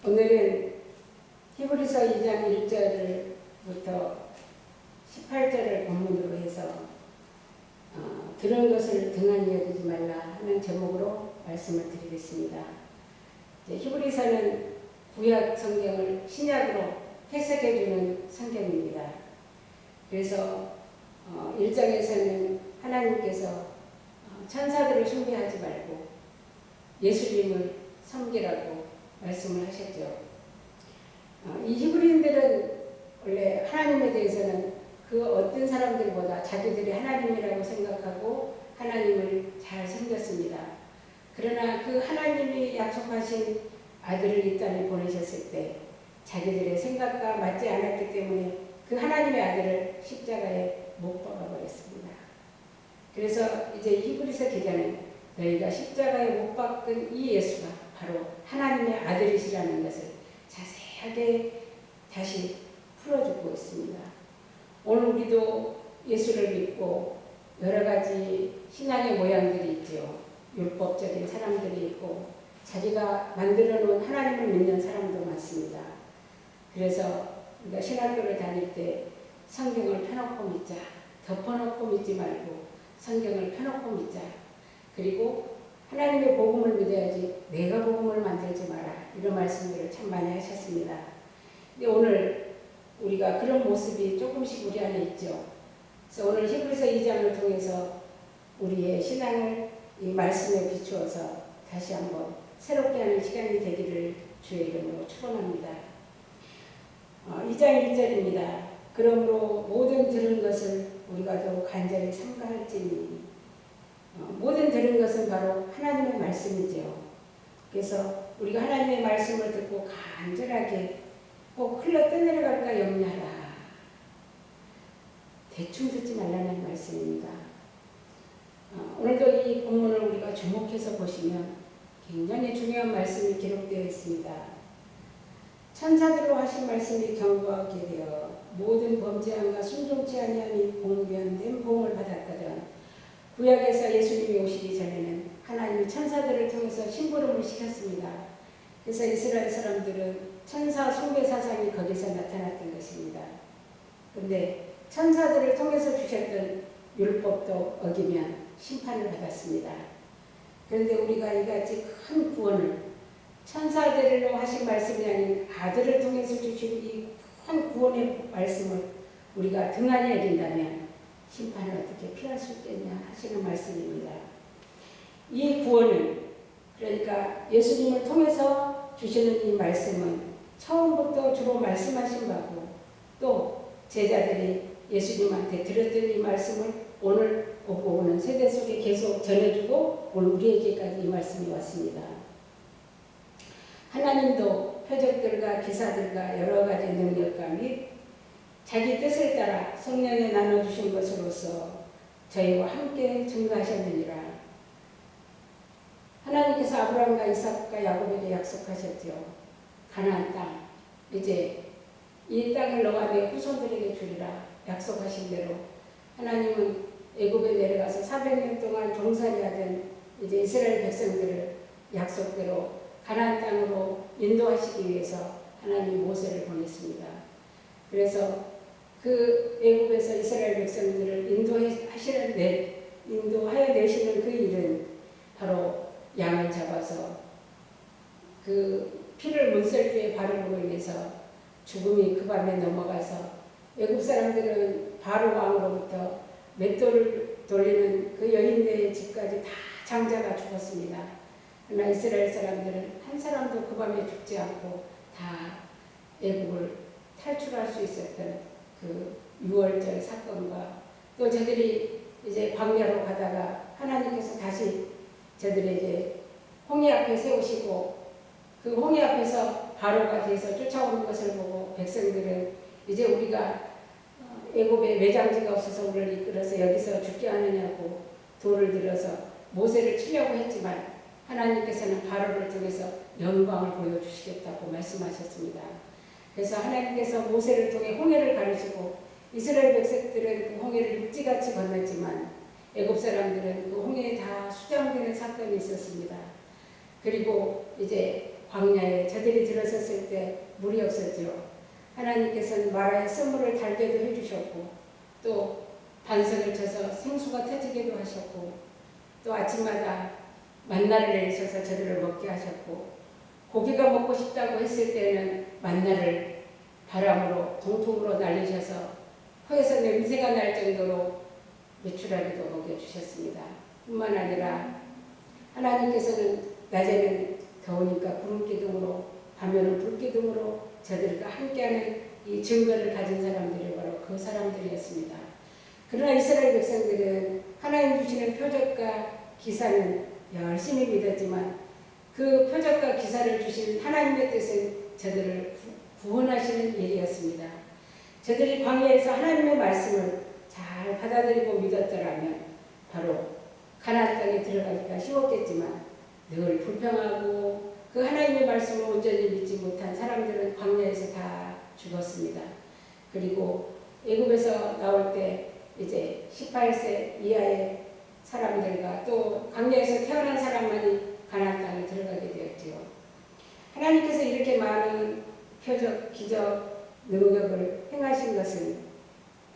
오늘은 히브리서 2장 1절부터 18절을 본문으로 해서 들은 것을 등한히 여기지 말라 하는 제목으로 말씀을 드리겠습니다. 히브리서는 구약 성경을 신약으로 해석해주는 성경입니다. 그래서 1장에서는 하나님께서 천사들을 숭배하지 말고 예수님을 섬기라고 말씀을 하셨죠. 이 히브리인들은 원래 하나님에 대해서는 그 어떤 사람들보다 자기들이 하나님이라고 생각하고 하나님을 잘 섬겼습니다. 그러나 그 하나님이 약속하신 아들을 이 땅에 보내셨을 때 자기들의 생각과 맞지 않았기 때문에 그 하나님의 아들을 십자가에 못 박아버렸습니다. 그래서 이제 히브리서 기자는 너희가 십자가에 못 박은 이 예수가 바로 하나님의 아들이시라는 것을 자세하게 다시 풀어주고 있습니다. 오늘 우리도 예수를 믿고 여러 가지 신앙의 모양들이 있죠. 율법적인 사람들이 있고 자기가 만들어 놓은 하나님을 믿는 사람도 많습니다. 그래서 우리가 신학교를 다닐 때 성경을 펴놓고 믿자, 덮어놓고 믿지 말고 성경을 펴놓고 믿자. 그리고 하나님의 복음을 믿어야지 내가 복음을 만들지 마라. 이런 말씀들을 참 많이 하셨습니다. 근데 오늘 우리가 그런 모습이 조금씩 우리 안에 있죠. 그래서 오늘 히브리서 2장을 통해서 우리의 신앙을 이 말씀에 비추어서 다시 한번 새롭게 하는 시간이 되기를 주의 이름으로 축원합니다. 2장 1절입니다. 그러므로 모든 들은 것을 우리가 더욱 간절히 삼가할지니 모든 들은 것은 바로 하나님의 말씀이죠. 그래서 우리가 하나님의 말씀을 듣고 간절하게 꼭 흘러 떠내려갈까 염려하라. 대충 듣지 말라는 말씀입니다. 오늘도 이 본문을 우리가 주목해서 보시면 굉장히 중요한 말씀이 기록되어 있습니다. 천사들로 하신 말씀이 경고하게 되어 모든 범죄함과 순종치 아니함이 공변된 복음을 받았거든. 구약에서 예수님이 오시기 전에는 하나님이 천사들을 통해서 심부름을 시켰습니다. 그래서 이스라엘 사람들은 천사 숭배 사상이 거기서 나타났던 것입니다. 그런데 천사들을 통해서 주셨던 율법도 어기면 심판을 받았습니다. 그런데 우리가 이같이 큰 구원을 천사들로 하신 말씀이 아닌 아들을 통해서 주신 이 큰 구원의 말씀을 우리가 등한히 여긴다면 심판을 어떻게 피할 수 있겠냐 하시는 말씀입니다. 이 구원은 그러니까 예수님을 통해서 주시는 이 말씀은 처음부터 주로 말씀하신 바고 또 제자들이 예수님한테 들었던 이 말씀을 오늘 오고 오는 세대 속에 계속 전해주고 오늘 우리에게까지 이 말씀이 왔습니다. 하나님도 표적들과 기사들과 여러 가지 능력과 및 자기 뜻을 따라 성령에 나눠주신 것으로서 저희와 함께 증거하셨느니라. 하나님께서 아브라함과 이삭과 야곱에게 약속하셨죠. 가나안 땅, 이제 이 땅을 너와 내 후손들에게 주리라 약속하신 대로 하나님은 애굽에 내려가서 400년 동안 종살이하던 이제 이스라엘 백성들을 약속대로 가나안 땅으로 인도하시기 위해서 하나님이 모세를 보냈습니다. 그래서 그 애굽에서 이스라엘 백성들을 인도하여 내시는 그 일은 바로 양을 잡아서 그 피를 문설주에 바르므로 인해서 죽음이 그 밤에 넘어가서 애굽 사람들은 바로 왕으로부터 맷돌을 돌리는 그 여인네의 집까지 다 장자가 죽었습니다. 그러나 이스라엘 사람들은 한 사람도 그 밤에 죽지 않고 다 애굽을 탈출할 수 있었던 그 6월절 사건과 또 저들이 이제 광야로 가다가 하나님께서 다시 저들에게 홍해 앞에 세우시고 그 홍해 앞에서 바로가 돼서 쫓아오는 것을 보고 백성들은 이제 우리가 애굽에 매장지가 없어서 우리를 이끌어서 여기서 죽게 하느냐고 돌을 들어서 모세를 치려고 했지만 하나님께서는 바로를 통해서 영광을 보여주시겠다고 말씀하셨습니다. 그래서 하나님께서 모세를 통해 홍해를 가르치고 이스라엘 백성들은 그 홍해를 육지같이 건넜지만 애굽 사람들은 그 홍해에 다 수장되는 사건이 있었습니다. 그리고 이제 광야에 저들이 들어섰을 때 물이 없었죠. 하나님께서는 마라의 선물을 달게도 해주셨고 또 반석을 쳐서 생수가 터지게도 하셨고 또 아침마다 만나를 내리셔서 저들을 먹게 하셨고 고기가 먹고 싶다고 했을 때는 만나를 바람으로 동풍으로 날리셔서 혀에서 냄새가 날 정도로 메추라기도 먹여주셨습니다. 뿐만 아니라 하나님께서는 낮에는 더우니까 구름기둥으로 밤에는 불기둥으로 저들과 함께하는 이 증거를 가진 사람들이 바로 그 사람들이었습니다. 그러나 이스라엘 백성들은 하나님 주시는 표적과 기사는 열심히 믿었지만 그 표적과 기사를 주신 하나님의 뜻은 저들을 구원하시는 일이었습니다. 저들이 광야에서 하나님의 말씀을 잘 받아들이고 믿었더라면 바로 가나안 땅에 들어가기가 쉬웠겠지만 늘 불평하고 그 하나님의 말씀을 온전히 믿지 못한 사람들은 광야에서 다 죽었습니다. 그리고 애굽에서 나올 때 이제 18세 이하의 사람들과 또 광야에서 태어난 사람만이 가나안 땅에 들어가게 되었지요. 하나님께서 이렇게 많은 표적, 기적, 능력을 행하신 것은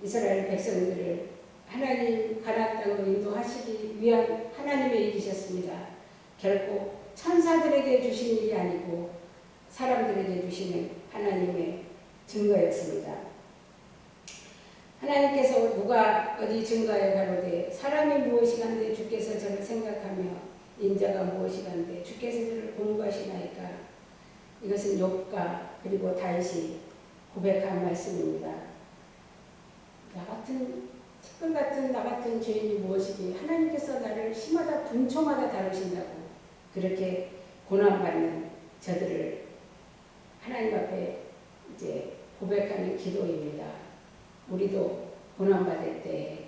이스라엘 백성들을 하나님 가나안 땅으로 인도하시기 위한 하나님의 일이셨습니다. 결코 천사들에게 주신 일이 아니고 사람들에게 주시는 하나님의 증거였습니다. 하나님께서 누가 어디 증거하여 가로되 사람이 무엇이간데 주께서 저를 생각하며 인자가 무엇이간데 주께서 저를 공부하시나이까. 이것은 욥과 그리고 다윗이 고백한 말씀입니다. 나 같은 티끌 같은 나 같은 죄인이 무엇이기 하나님께서 나를 시마다 분초마다 다루신다고 그렇게 고난받는 저들을 하나님 앞에 이제 고백하는 기도입니다. 우리도 고난받을 때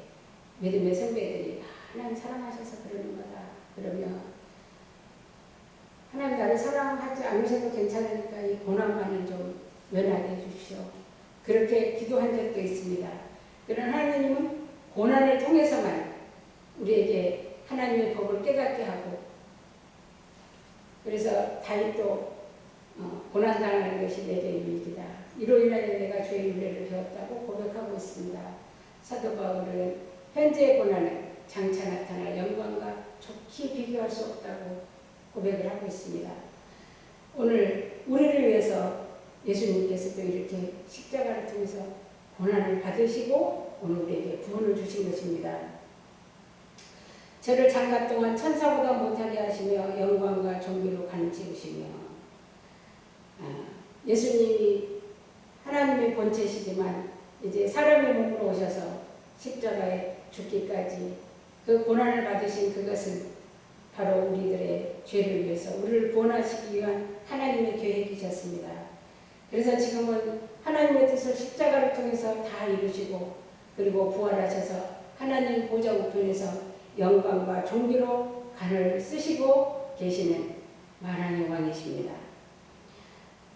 믿음의 선배들이 하나님 사랑하셔서 그러는 거다. 그러면 하나님 나를 사랑하지 않으셔도 괜찮으니까 이 고난만은 좀 면하게 해주십시오. 그렇게 기도한 적도 있습니다. 그러나 하나님은 고난을 통해서만 우리에게 하나님의 법을 깨닫게 하고 그래서 다윗도 고난당하는 것이 내게 유익이다. 이로 인하여 내가 주의 윤례를 배웠다고 고백하고 있습니다. 사도 바울은 현재의 고난은 장차 나타날 영광과 좋게 비교할 수 없다고 고백을 하고 있습니다. 오늘 우리를 위해서 예수님께서도 이렇게 십자가를 통해서 고난을 받으시고 오늘 우리에게 구원을 주신 것입니다. 저를 장가 동안 천사보다 못하게 하시며 영광과 존귀로 간직으시며 예수님이 하나님의 본체시지만 이제 사람의 몸으로 오셔서 십자가에 죽기까지 그 고난을 받으신 그것은 바로 우리들의 죄를 위해서 우리를 구원하시기 위한 하나님의 계획이셨습니다. 그래서 지금은 하나님의 뜻을 십자가를 통해서 다 이루시고 그리고 부활하셔서 하나님 보좌 우편에서 영광과 존귀로 간을 쓰시고 계시는 만왕의 왕이십니다.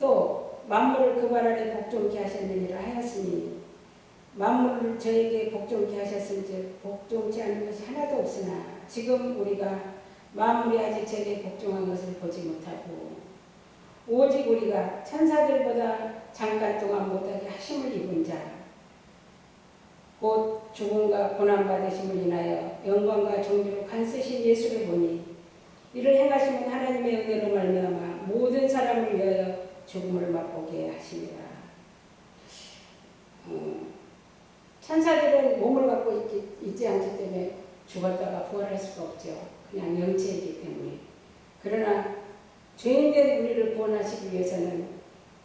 또 만물을 그 발 아래 복종케 하셨느니라 하였으니 만물을 저에게 복종케 하셨은즉 복종치 않은 것이 하나도 없으나 지금 우리가 만물이 아직 저에게 복종한 것을 보지 못하고 오직 우리가 천사들보다 잠깐 동안 못하게 하심을 입은 자 곧 죽음과 고난받으심을 인하여 영광과 존귀로 간쓰신 예수를 보니 이를 행하시면 하나님의 은혜로 말미암아 모든 사람을 위하여 죽음을 맛보게 하시리라. 천사들은 몸을 갖고 있지 않기 때문에 죽었다가 부활할 수가 없죠. 그냥 영체이기 때문에. 그러나 죄인된 우리를 구원하시기 위해서는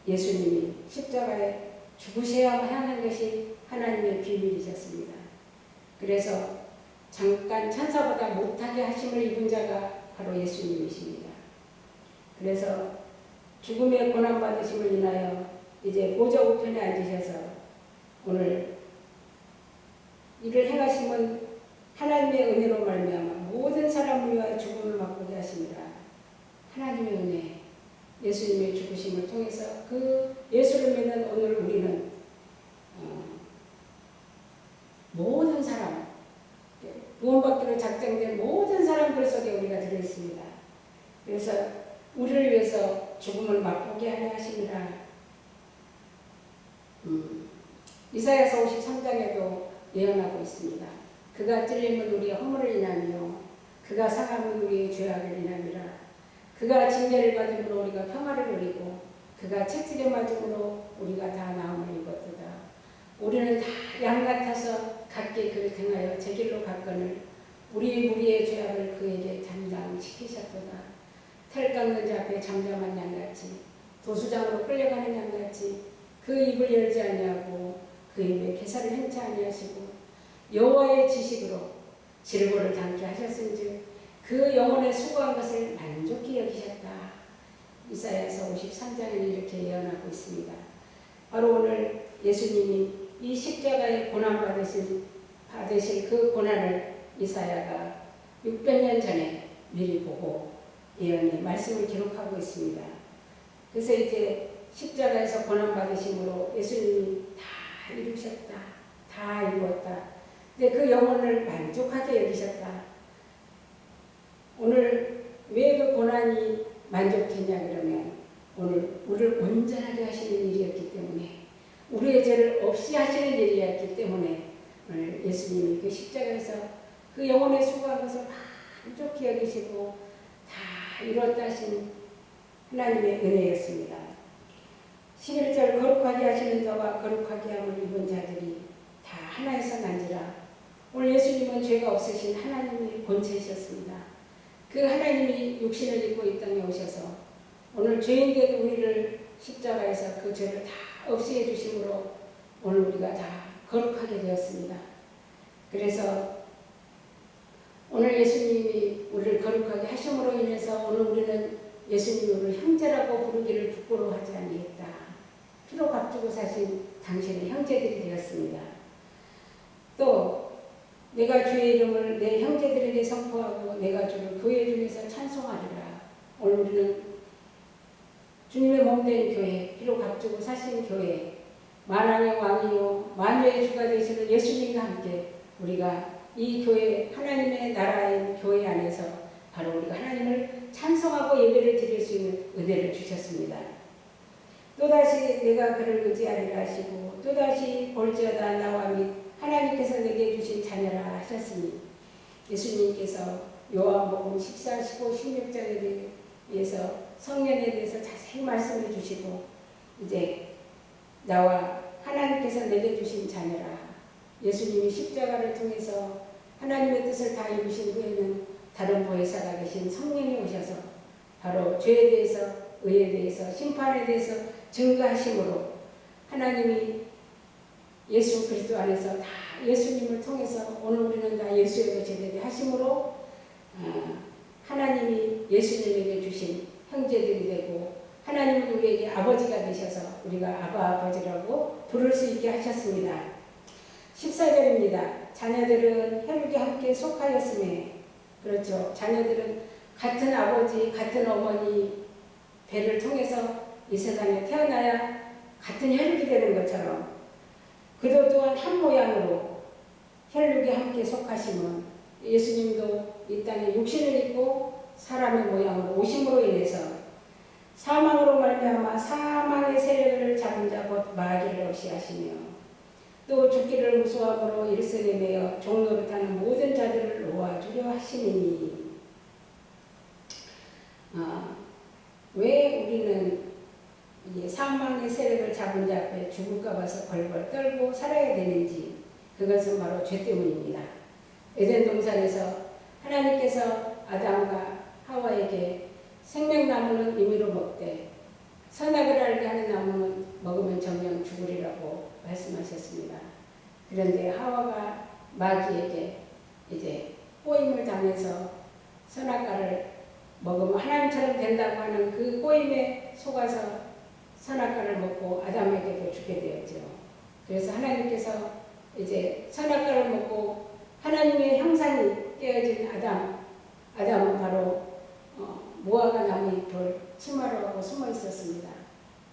예수님이 십자가에 죽으셔야만 하는 것이 하나님의 비밀이셨습니다. 그래서 잠깐 천사보다 못하게 하심을 입은 자가 바로 예수님이십니다. 그래서 죽음의 고난받으심을 인하여 이제 보좌 우편에 앉으셔서 오늘 이를 행하심은 하나님의 은혜로 말미암아 모든 사람을 위하여 죽음을 맛보게 하시니라. 하나님의 은혜, 예수님의 죽으심을 통해서 그 예수를 믿는 오늘 우리는 모든 사람, 구원받기로 작정된 모든 사람들 속에 우리가 들어있습니다. 그래서 우리를 위해서 죽음을 맛보게 하려 하심이라. 이사야서 53장에도 예언하고 있습니다. 그가 찔림은 우리의 허물을 인하며 그가 상함은 우리의 죄악을 인함이라. 그가 징계를 받음으로 우리가 평화를 누리고 그가 채찍에 맞음으로 우리가 다 나음을 입었도다. 우리는 다 양 같아서 각기 그를 행하여 제 길로 갔거늘 우리 무리의 죄악을 그에게 잠잠 지키셨도다. 털 깎는 자 앞에 잠잠한 양같이 도수장으로 끌려가는 양같이 그 입을 열지 아니하고 그 입에 개사를 행치 아니하시고 여호와의 지식으로 질고를 담게 하셨은즉 그 영혼에 수고한 것을 만족히 여기셨다. 이사야서 53장에는 이렇게 예언하고 있습니다. 바로 오늘 예수님이 이 십자가에 고난 받으실 그 고난을 이사야가 600년 전에 미리 보고 예언의 말씀을 기록하고 있습니다. 그래서 이제 십자가에서 고난 받으심으로 예수님이 다 이루셨다. 다 이루었다. 근데 그 영혼을 만족하게 여기셨다. 오늘 왜 그 고난이 만족했냐 그러면 오늘 우리를 온전하게 하시는 일이었기 때문에 우리의 죄를 없이 하시는 일이었기 때문에 오늘 예수님이 그 십자가에서 그 영혼의 수고한 것을 만족히 여기시고 다 이뤘다 하신 하나님의 은혜였습니다. 11절 거룩하게 하시는 자와 거룩하게 함을 입은 자들이 다 하나에서 난지라. 오늘 예수님은 죄가 없으신 하나님의 본체이셨습니다. 그 하나님이 육신을 입고 이 땅에 오셔서 오늘 죄인된 우리를 십자가에서 그 죄를 다 없이 해주심으로 오늘 우리가 다 거룩하게 되었습니다. 그래서 오늘 예수님이 우리를 거룩하게 하심으로 인해서 오늘 우리는 예수님이 우리를 형제라고 부르기를 부끄러워하지 아니했다. 피로 값주고 사신 당신의 형제들이 되었습니다. 또 내가 주의 이름을 내 형제들에게 선포하고 내가 주를 교회 중에서 찬송하리라. 오늘 우리는 주님의 몸된 교회, 피로 값주고 사신 교회, 만왕의 왕이요 만유의 주가 되시는 예수님과 함께 우리가 이 교회, 하나님의 나라인 교회 안에서 바로 우리가 하나님을 찬송하고 예배를 드릴 수 있는 은혜를 주셨습니다. 또다시 내가 그를 의지하리라 하시고 또다시 볼지어다 나와 및 하나님께서 내게 주신 자녀라 하셨으니 예수님께서 요한복음 14, 15, 16장에 대해서 성령에 대해서 자세히 말씀해 주시고 이제 나와 하나님께서 내게 주신 자녀라. 예수님이 십자가를 통해서 하나님의 뜻을 다 이루신 후에는 다른 보혜사가 계신 성령이 오셔서 바로 죄에 대해서 의에 대해서 심판에 대해서 증거하심으로 하나님이 예수 그리스도 안에서 다 예수님을 통해서 오늘 우리는 다 예수의 것이 되게 하심으로 하나님이 예수님에게 주신 형제들이 되고 하나님은 우리에게 아버지가 되셔서 우리가 아버지라고 부를 수 있게 하셨습니다. 14절입니다. 자녀들은 혈육에 함께 속하였음에 그렇죠. 자녀들은 같은 아버지 같은 어머니 배를 통해서 이 세상에 태어나야 같은 혈육이 되는 것처럼 그도 또한 한 모양으로 혈육에 함께 속하심은 예수님도 이 땅에 육신을 입고 사람의 모양으로 오심으로 인해서 사망으로 말미암아 사망의 세력을 잡은 자 곧 마귀를 없이 하시며 또 죽기를 무서워함으로 일생에 매여 종노릇하는 모든 자들을 놓아주려 하시니 왜 우리는 이제 사망의 세력을 잡은 자 앞에 죽을까 봐서 벌벌 떨고 살아야 되는지 그것은 바로 죄 때문입니다. 에덴 동산에서 하나님께서 아담과 하와에게 생명나무는 임의로 먹되 선악을 알게 하는 나무는 먹으면 정녕 죽으리라고 말씀하셨습니다. 그런데 하와가 마귀에게 이제 꼬임을 당해서 선악과를 먹으면 하나님처럼 된다고 하는 그 꼬임에 속아서 선악과를 먹고 아담에게도 주게 되었죠. 그래서 하나님께서 이제 선악과를 먹고 하나님의 형상이 깨어진 아담은 바로 무화과 나무 잎을 치마로 하고 숨어 있었습니다.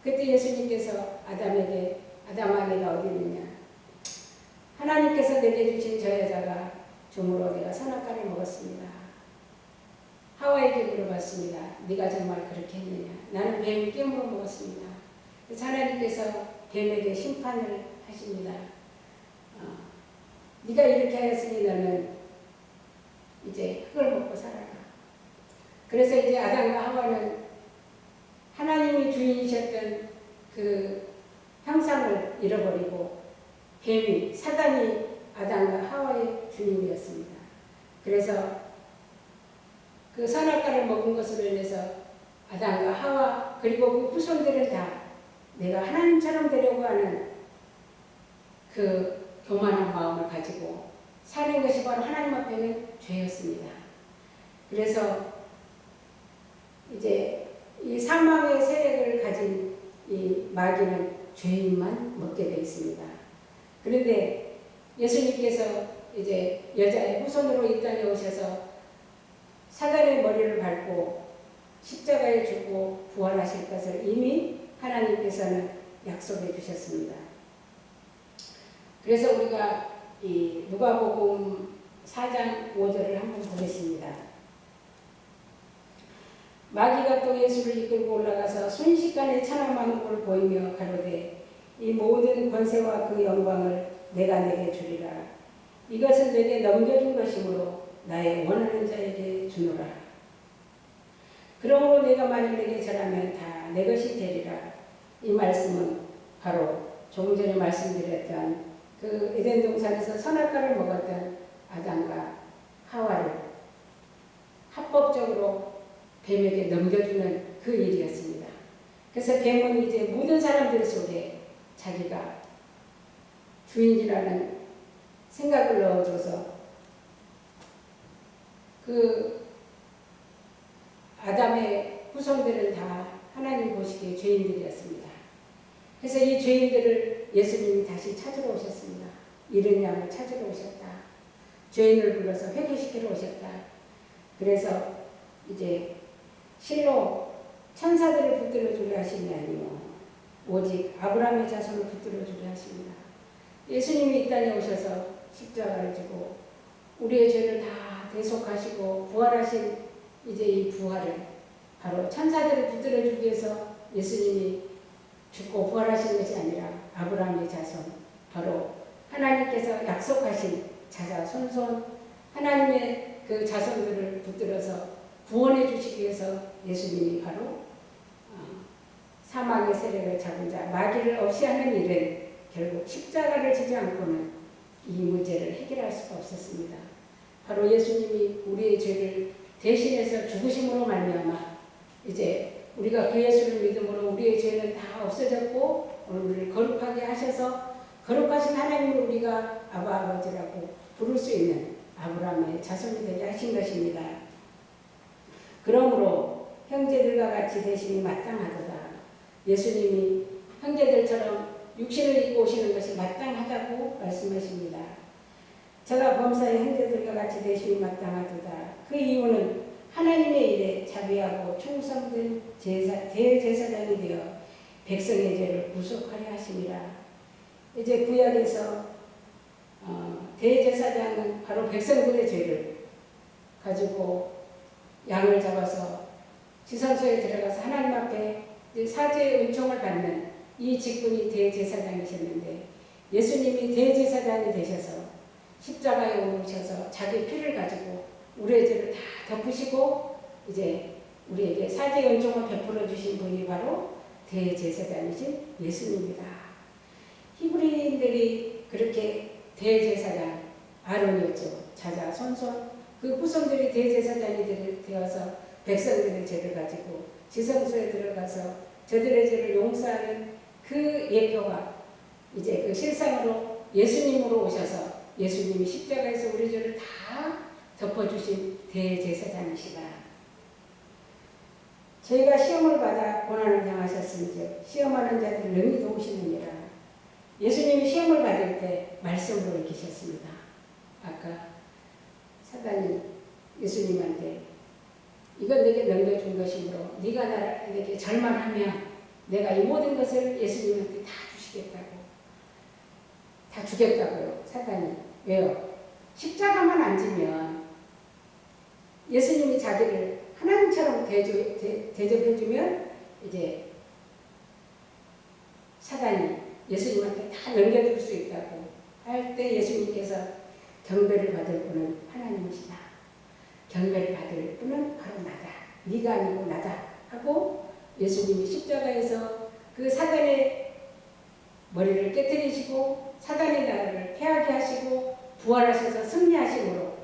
그때 예수님께서 아담아 내가 어디 있느냐? 하나님께서 내게 주신 저 여자가 주므로 내가 선악과를 먹었습니다. 하와에게 물어봤습니다. 네가 정말 그렇게 했느냐? 나는 뱀이 깨물어 먹었습니다. 그래서 하나님께서 뱀에게 심판을 하십니다. 네가 이렇게 하였으니 너는 이제 흙을 먹고 살아라. 그래서 이제 아담과 하와는 하나님이 주인이셨던 그 형상을 잃어버리고 뱀이 사단이 아담과 하와의 주인이었습니다. 그래서 그 선악과를 먹은 것으로 인해서 아담과 하와 그리고 그 후손들은 다 내가 하나님처럼 되려고 하는 그 교만한 마음을 가지고 사는 것이 바로 하나님 앞에는 죄였습니다. 그래서 이제 이 사망의 세력을 가진 이 마귀는 죄인만 먹게 되어 있습니다. 그런데 예수님께서 이제 여자의 후손으로 이 땅에 오셔서 사단의 머리를 밟고 십자가에 죽고 부활하실 것을 이미 하나님께서는 약속해 주셨습니다. 그래서 우리가 이 누가복음 4장 5절을 한번 보겠습니다. 마귀가 또 예수를 이끌고 올라가서 순식간에 천하만국을 보이며 가로되 이 모든 권세와 그 영광을 내가 내게 주리라. 이것은 내게 넘겨준 것이므로 나의 원하는 자에게 주노라. 그러므로 내가 만일 내게 절하면 다 내 것이 되리라. 이 말씀은 바로 조금 전에 말씀드렸던 그 에덴 동산에서 선악과를 먹었던 아담과 하와를 합법적으로 뱀에게 넘겨주는 그 일이었습니다. 그래서 뱀은 이제 모든 사람들 속에 자기가 주인이라는 생각을 넣어줘서 그 아담의 후손들은 다 하나님 보시기에 죄인들이었습니다. 그래서 이 죄인들을 예수님이 다시 찾으러 오셨습니다. 잃은 양을 찾으러 오셨다. 죄인을 불러서 회개시키러 오셨다. 그래서 이제 실로 천사들을 붙들어 주려 하심이 아니요 오직 아브라함의 자손을 붙들어 주려 하십니다. 예수님이 이 땅에 오셔서 십자가를 지고 우리의 죄를 다 대속하시고 부활하신 이제 이 부활을 바로 천사들을 붙들어 주기 위해서 예수님이 죽고 부활하신 것이 아니라 아브라함의 자손, 바로 하나님께서 약속하신 자자손손 하나님의 그 자손들을 붙들어서 구원해 주시기 위해서 예수님이 바로 사망의 세력을 잡은 자 마귀를 없이 하는 일은 결국 십자가를 지지 않고는 이 문제를 해결할 수가 없었습니다. 바로 예수님이 우리의 죄를 대신해서 죽으심으로 말미암아 이제 우리가 그 예수를 믿음으로 우리의 죄는 다 없어졌고 오늘 우리를 거룩하게 하셔서 거룩하신 하나님을 우리가 아바 아버지라고 부를 수 있는 아브라함의 자손이 되게 하신 것입니다. 그러므로 형제들과 같이 되심이 마땅하도다. 예수님이 형제들처럼 육신을 입고 오시는 것이 마땅하다고 말씀하십니다. 저가 범사의 형제들과 같이 되심이 마땅하도다. 그 이유는 하나님의 일에 자비하고 충성된 대제사장이 되어 백성의 죄를 구속하려 하심이라. 이제 구약에서 대제사장은 바로 백성들의 죄를 가지고 양을 잡아서 지성소에 들어가서 하나님 앞에 사죄의 은총을 받는 이 직분이 대제사장이셨는데 예수님이 대제사장이 되셔서 십자가에 오르셔서 자기 피를 가지고 우리의 죄를 다 덮으시고 이제 우리에게 사죄의 은총을 베풀어 주신 분이 바로 대제사장이신 예수님입니다. 히브리인들이 그렇게 대제사장 아론이었죠. 자자손손 그 후손들이 대제사장이 되어서 백성들의 죄를 가지고 지성소에 들어가서 저들의 죄를 용서하는 그 예표가 이제 그 실상으로 예수님으로 오셔서 예수님이 십자가에서 우리 죄를 다 덮어주신 대제사장이시다. 저희가 시험을 받아 고난을 당하셨은즉 시험하는 자들을 능히 도우시느니라. 예수님이 시험을 받을 때 말씀으로 이기셨습니다. 아까 사단이 예수님한테 이건 내게 넘겨준 것이므로 네가 나에게 절만하면 내가 이 모든 것을 예수님한테 다 주시겠다고. 다 주겠다고요. 사단이. 왜요? 십자가만 안 지면 예수님이 자기를 하나님처럼 대접해주면 이제 사단이 예수님한테 다 넘겨줄 수 있다고 할 때 예수님께서 경배를 받을 분은 하나님이시다. 경배를 받을 분은 바로 나다. 네가 아니고 나다. 하고 예수님이 십자가에서 그 사단의 머리를 깨뜨리시고 사단의 나라를 패하게 하시고 부활하셔서 승리하심으로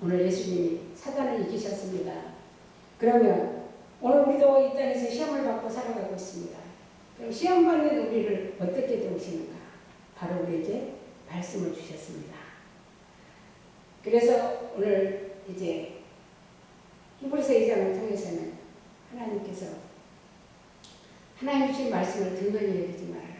오늘 예수님이 사단을 이기셨습니다. 그러면 오늘 우리도 이 땅에서 시험을 받고 살아가고 있습니다. 그럼 시험 받는 우리를 어떻게 도우시는가? 바로 우리에게 말씀을 주셨습니다. 그래서 오늘 이제 히브리서 2장을 통해서는 하나님께서 하나님 주신 말씀을 등한히 여기지 말아라.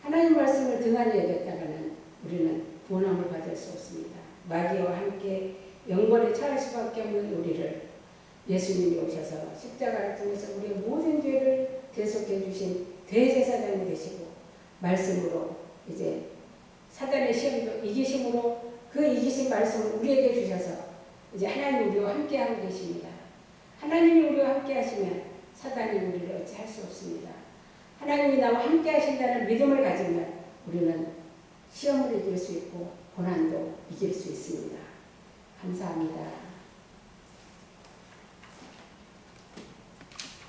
하나님 말씀을 등한히 여겼다가는 우리는 구원함을 받을 수 없습니다. 마귀와 함께 영벌에 처할 수밖에 없는 우리를 예수님이 오셔서 십자가를 통해서 우리의 모든 죄를 대속해 주신 대제사장이 되시고 말씀으로 이제 사단의 시험도 이기심으로 그 이기신 말씀을 우리에게 주셔서 이제 하나님 우리와 함께 하고 계십니다. 하나님이 우리와 함께 하시면 사단이 우리를 어찌할 수 없습니다. 하나님이 나와 함께 하신다는 믿음을 가지면 우리는 시험을 이길 수 있고 고난도 이길 수 있습니다. 감사합니다.